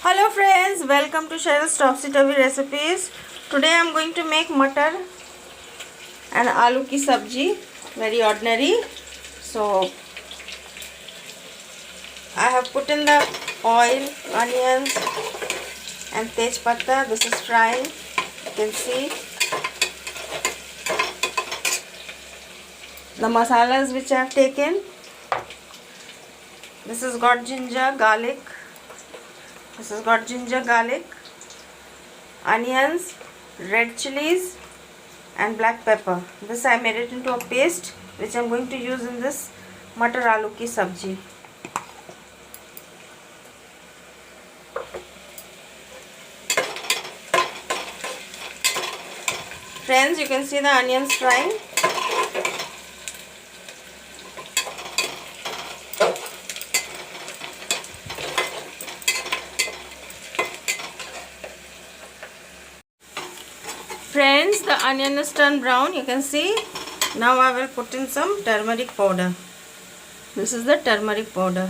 Hello friends, welcome to Cheryl's Topsy-Turvy Recipes. Today I am going to make matar and aloo ki sabji, very ordinary. So I have put in the oil, onions and tej pata. This is frying, you can see. The masalas which I have taken. This has got ginger, garlic. This has got ginger, garlic, onions, red chilies and black pepper. This I made it into a paste which I am going to use in this matar aloo ki sabji. Friends, you can see the onions frying. Friends, the onion is turned brown, you can see. Now I will put in some turmeric powder. This is the turmeric powder.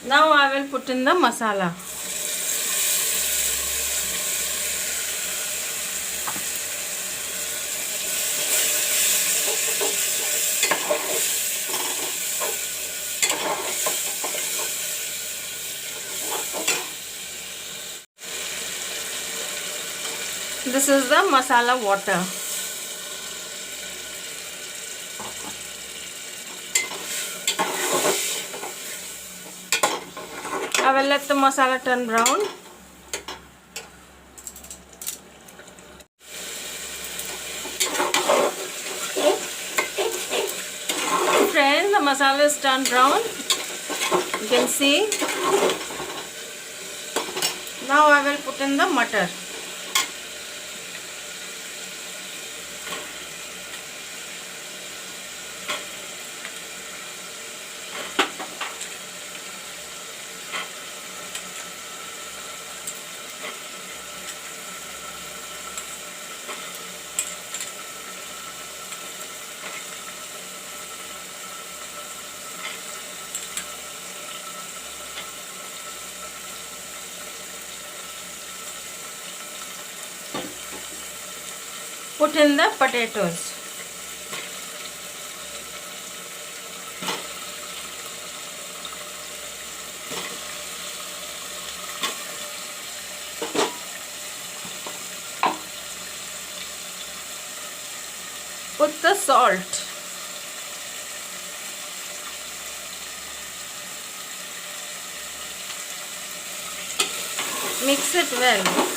Now I will put in the masala. This is the masala water. I will let the masala turn brown. Friends, the masala is turned brown. You can see. Now I will put in the matar. Put in the potatoes. Put the salt. Mix it well.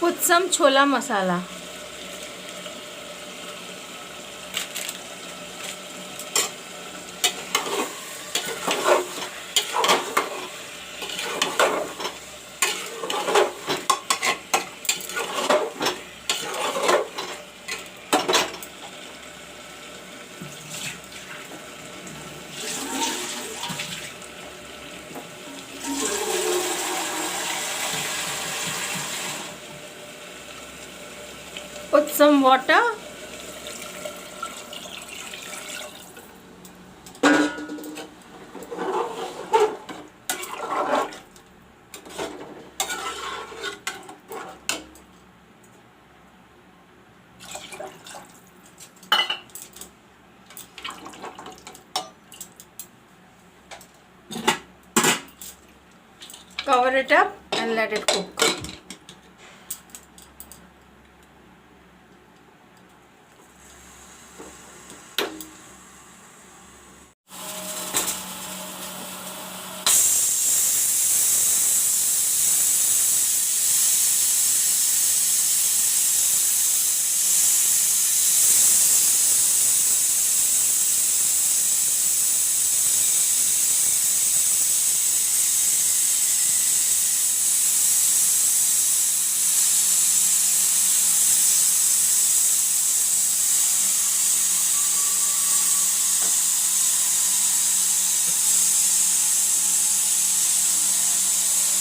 Put some chola masala. Put some water. Cover it up and let it cook.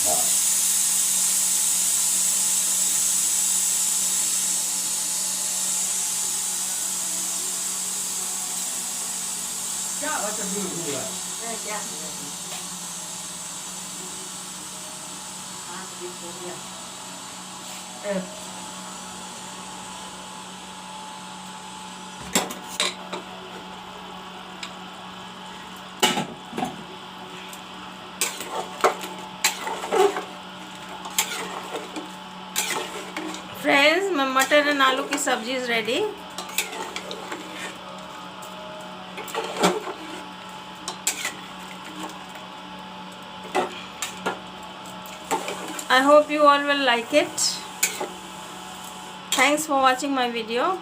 क्या अच्छा भी हुआ है क्या हाथ भी हो गया फ्रेंड्स मटर एंड आलू की सब्जी is ready I hope you all will like it. Thanks for watching my video.